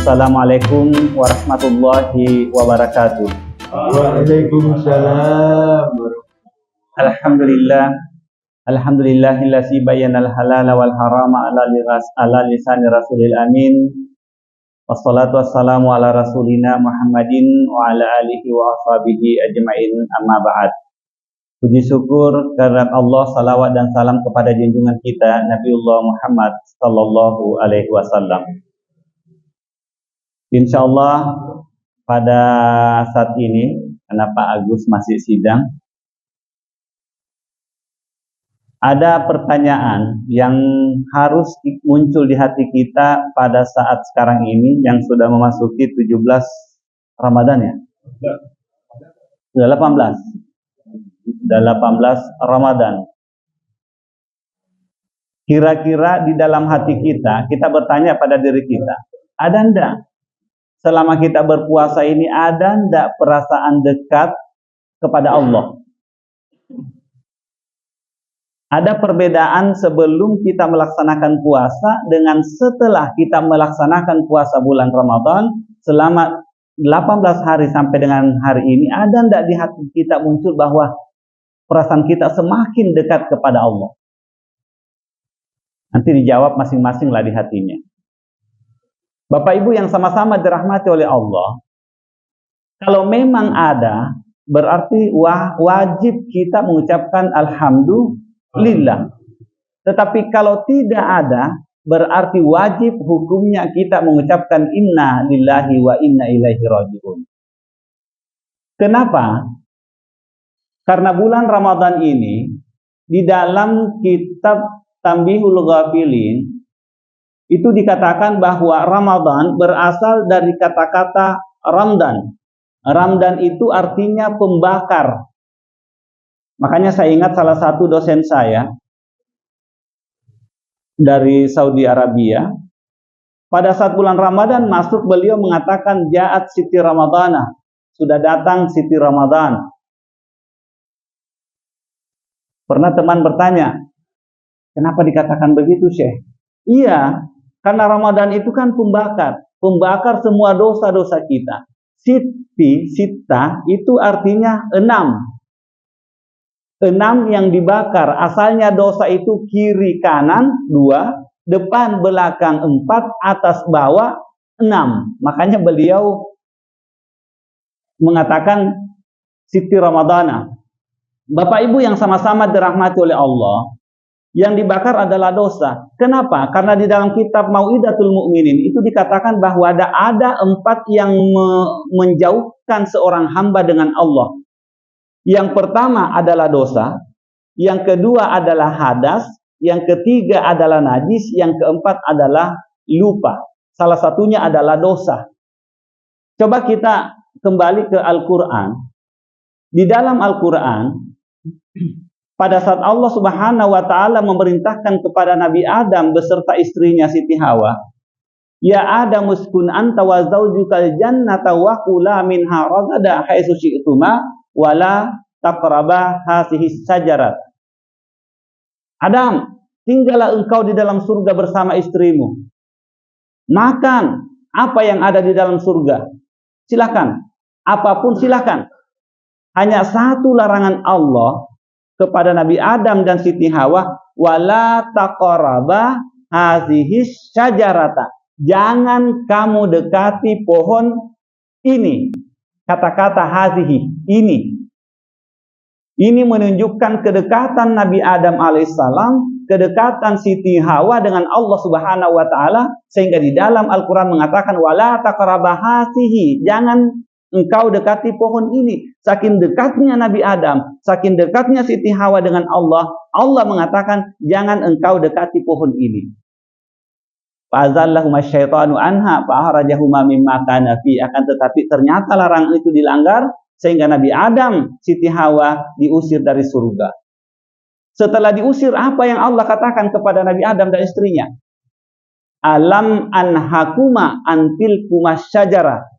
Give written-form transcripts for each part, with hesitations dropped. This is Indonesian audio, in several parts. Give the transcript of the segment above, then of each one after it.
Assalamualaikum warahmatullahi wabarakatuh. Waalaikumsalam. Alhamdulillah, alhamdulillahillazi bayyanal halala wal harama ala lisani rasulil amin. Wassalatu wassalamu ala rasulina Muhammadin wa ala alihi wa ashabihi ajma'in, amma ba'd. Puji syukur kehadirat Allah, salawat dan salam kepada junjungan kita Nabiullah Muhammad sallallahu alaihi wasallam. Insyaallah pada saat ini, karena Pak Agus masih sidang, ada pertanyaan yang harus muncul di hati kita pada saat sekarang ini yang sudah memasuki 17 Ramadan ya? Sudah 18. Sudah 18 Ramadan. Kira-kira di dalam hati kita bertanya pada diri kita, ada enggak selama kita berpuasa ini, ada enggak perasaan dekat kepada Allah? Ada perbedaan sebelum kita melaksanakan puasa dengan setelah kita melaksanakan puasa bulan Ramadan selama 18 hari sampai dengan hari ini. Ada enggak di hati kita muncul bahwa perasaan kita semakin dekat kepada Allah? Nanti dijawab masing-masing lah di hatinya. Bapak Ibu yang sama-sama dirahmati oleh Allah, kalau memang ada, berarti wajib kita mengucapkan alhamdulillah. Tetapi kalau tidak ada, berarti wajib hukumnya kita mengucapkan inna lillahi wa inna ilaihi raji'un. Kenapa? Karena bulan Ramadan ini, di dalam kitab Tanbihul Ghafilin, itu dikatakan bahwa Ramadan berasal dari kata-kata Ramdan. Ramdan itu artinya pembakar. Makanya saya ingat salah satu dosen saya dari Saudi Arabia, pada saat bulan Ramadan masuk, beliau mengatakan Ja'at Siti Ramadana, sudah datang Siti Ramadan. Pernah teman bertanya, kenapa dikatakan begitu, Syekh? Iya, karena Ramadan itu kan pembakar semua dosa-dosa kita. Sita itu artinya 6 yang dibakar. Asalnya dosa itu kiri kanan 2, depan belakang 4, atas bawah 6. Makanya beliau mengatakan Siti Ramadana. Bapak Ibu yang sama-sama dirahmati oleh Allah, yang dibakar adalah dosa. Kenapa? Karena di dalam kitab Mau'idatul Mu'minin itu dikatakan bahwa ada 4 yang menjauhkan seorang hamba dengan Allah. Yang pertama adalah dosa, yang kedua adalah hadas, yang ketiga adalah najis, yang keempat adalah lupa. Salah satunya adalah dosa. Coba kita kembali ke Al-Quran. Di dalam Al-Quran, pada saat Allah Subhanahu wa taala memerintahkan kepada Nabi Adam beserta istrinya Siti Hawa, "Ya Adam uskun anta wa zaujukal jannata wa kula minha ragada haitsu syi'tuma wa la taqraba hadhihi syajarat." Adam, tinggallah engkau di dalam surga bersama istrimu. Makan apa yang ada di dalam surga. Silakan. Apapun silakan. Hanya satu larangan Allah kepada Nabi Adam dan Siti Hawa, wala taqraba hazihi syajarata. Jangan kamu dekati pohon ini. Kata-kata hazihi, ini. Ini menunjukkan kedekatan Nabi Adam alaihissalam, kedekatan Siti Hawa dengan Allah Subhanahu wa taala, sehingga di dalam Al-Qur'an mengatakan wala taqraba hazihi. Jangan engkau dekati pohon ini. Saking dekatnya Nabi Adam, saking dekatnya Siti Hawa dengan Allah, Allah mengatakan jangan engkau dekati pohon ini. Fa'azallahuma syaitanu anha fa'akhrajahuma mimma kana fi. Akan tetapi ternyata larangan itu dilanggar sehingga Nabi Adam, Siti Hawa diusir dari surga. Setelah diusir, apa yang Allah katakan kepada Nabi Adam dan istrinya? Alam anhakuma antil kumas syajara.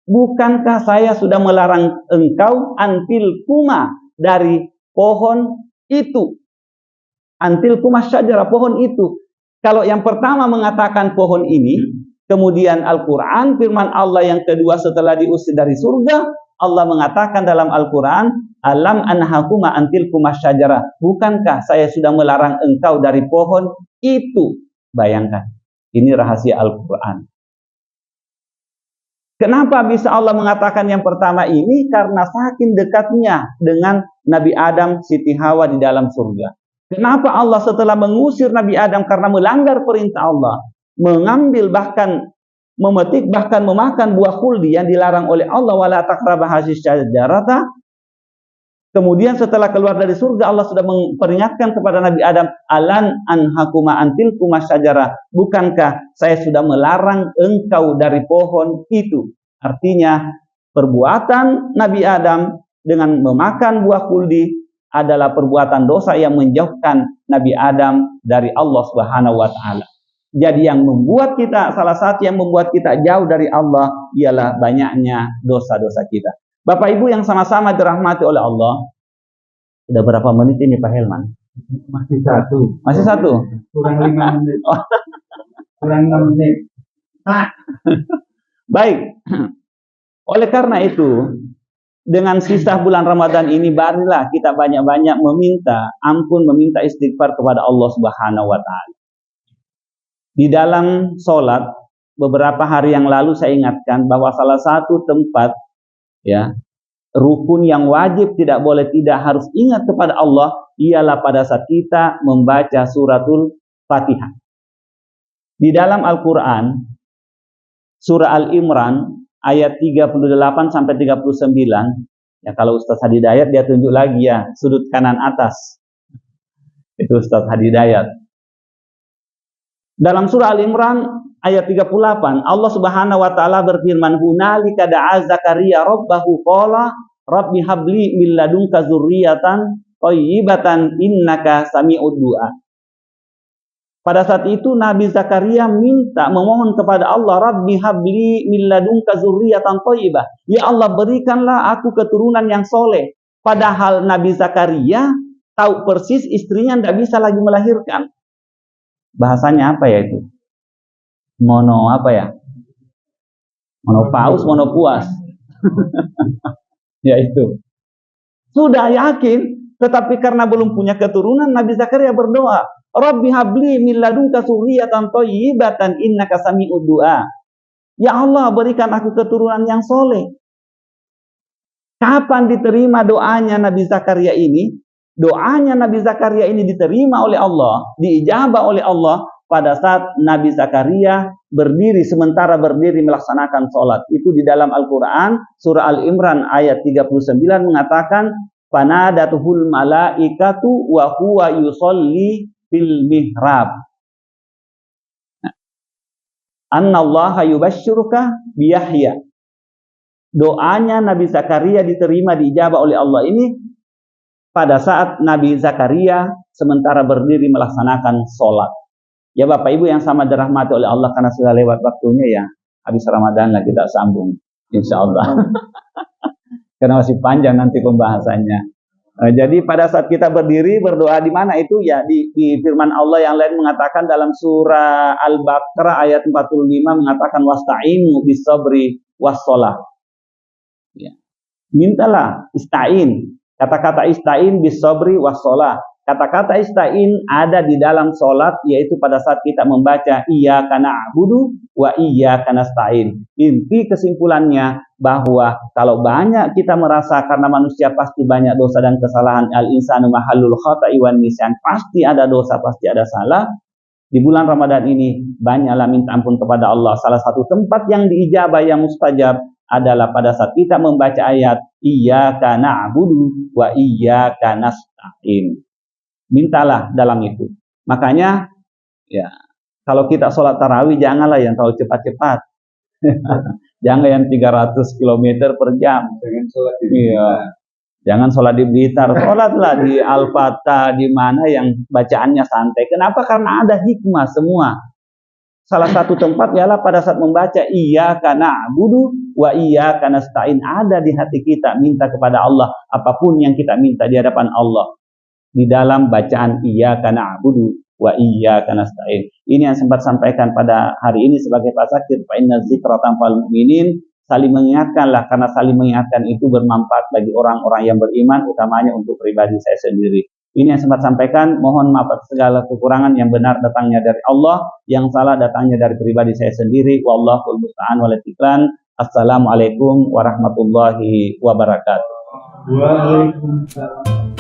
Bukankah saya sudah melarang engkau antil kuma dari pohon itu? Antil kuma syajara, pohon itu. Kalau yang pertama mengatakan pohon ini, Kemudian Al-Quran, firman Allah yang kedua setelah diusir dari surga, Allah mengatakan dalam Al-Quran, alam anhakuma antilkuma syajarah. Bukankah saya sudah melarang engkau dari pohon itu? Bayangkan, ini rahasia Al-Quran. Kenapa bisa Allah mengatakan yang pertama ini? Karena saking dekatnya dengan Nabi Adam, Siti Hawa di dalam surga. Kenapa Allah setelah mengusir Nabi Adam karena melanggar perintah Allah, mengambil bahkan memetik bahkan memakan buah khuldi yang dilarang oleh Allah, wala taqrabah hasis syajarata. Kemudian setelah keluar dari surga, Allah sudah memperingatkan kepada Nabi Adam, alan anhakuma antilkuma syajarah. Bukankah saya sudah melarang engkau dari pohon itu? Artinya perbuatan Nabi Adam dengan memakan buah khuldi adalah perbuatan dosa yang menjauhkan Nabi Adam dari Allah Subhanahu wa taala. Jadi yang membuat kita, salah satu yang membuat kita jauh dari Allah ialah banyaknya dosa-dosa kita. Bapak Ibu yang sama-sama dirahmati oleh Allah. Sudah berapa menit ini Pak Helman? Masih satu. Masih satu? Kurang 5 menit. Kurang 6 menit. Baik. Oleh karena itu, dengan sisa bulan Ramadan ini, marilah kita banyak-banyak meminta ampun, meminta istighfar kepada Allah Subhanahu wa taala. Di dalam sholat, beberapa hari yang lalu saya ingatkan bahwa salah satu tempat, ya, rukun yang wajib tidak boleh tidak harus ingat kepada Allah ialah pada saat kita membaca suratul Fatihah. Di dalam Al-Quran, surah Al-Imran ayat 38 sampai 39, ya kalau Ustaz Hadidayat dia tunjuk lagi ya, sudut kanan atas. Itu Ustaz Hadidayat. Dalam surah Al-Imran ayat 38, Allah Subhanahu wa taala berfirman, "Hunalika da'a Zakaria rabbahu qala rabbi habli min ladunka dzurriyyatan thayyibatan innaka sami'ud du'a." Pada saat itu Nabi Zakaria memohon kepada Allah, "Rabbi habli min ladunka dzurriyyatan thayyibah." Ya Allah, berikanlah aku keturunan yang soleh. Padahal Nabi Zakaria tahu persis istrinya tidak bisa lagi melahirkan. Bahasanya apa ya itu? Monopaus, monopuas. Ya itu. Sudah yakin, tetapi karena belum punya keturunan, Nabi Zakaria berdoa, "Rabbi habli min ladunka dzurriyyatan thayyibatan innaka sami'ud du'a." Ya Allah, berikan aku keturunan yang soleh. Kapan diterima doanya Nabi Zakaria ini? Doanya Nabi Zakaria ini diterima oleh Allah, diijabah oleh Allah pada saat Nabi Zakaria sementara berdiri melaksanakan sholat. Itu di dalam Al-Quran, surah Al-Imran ayat 39 mengatakan, "Fanadatuhul malaikatu wa huwa yusolli fil mihrab. Annallaha yubashshiruka biyahya." Doanya Nabi Zakaria diterima, diijabah oleh Allah ini pada saat Nabi Zakaria sementara berdiri melaksanakan sholat. Ya Bapak Ibu yang sama dirahmati oleh Allah, karena sudah lewat waktunya ya, habis Ramadan lah kita sambung insya Allah. Karena masih panjang nanti pembahasannya. Jadi pada saat kita berdiri berdoa di mana itu ya, di firman Allah yang lain mengatakan dalam surah Al-Baqarah ayat 45 mengatakan, "Wasta'inu bis-sabri was-shalah." Ya. Mintalah ista'in. Kata-kata ista'in bis-sabri was-shalah. Kata-kata ista'in ada di dalam sholat, yaitu pada saat kita membaca iyyaka na'budu wa iyyaka nasta'in. Inti kesimpulannya bahwa kalau banyak kita merasa, karena manusia pasti banyak dosa dan kesalahan, al-insanu mahallul khata'i wan nisyan, pasti ada dosa, pasti ada salah. Di bulan Ramadan ini banyaklah minta ampun kepada Allah. Salah satu tempat yang diijabah, yang mustajab adalah pada saat kita membaca ayat iyyaka na'budu wa iyyaka nasta'in. Mintalah dalam itu. Makanya ya, kalau kita sholat tarawih janganlah yang terlalu cepat-cepat. Jangan yang 300 km per jam. Jangan sholat di Blitar. Jangan sholat di Blitar. Sholatlah di Al-Fatah, di mana yang bacaannya santai. Kenapa? Karena ada hikmah semua. Salah satu tempat ialah pada saat membaca iyyaka na'budu wa iyyaka nasta'in, ada di hati kita minta kepada Allah apapun yang kita minta di hadapan Allah. Di dalam bacaan iyyaka na'budu wa iyyaka nasta'in. Ini yang sempat sampaikan pada hari ini sebagai pasakir, fa inna dzikra tanfa'ul mu'minin. Saling mengingatkanlah, karena saling mengingatkan itu bermanfaat bagi orang-orang yang beriman, utamanya untuk pribadi saya sendiri. Ini yang sempat sampaikan, mohon maaf atas segala kekurangan, yang benar datangnya dari Allah, yang salah datangnya dari pribadi saya sendiri. Wallahul musta'an wal istiqlan. Assalamualaikum warahmatullahi wabarakatuh. Waalaikumsalam.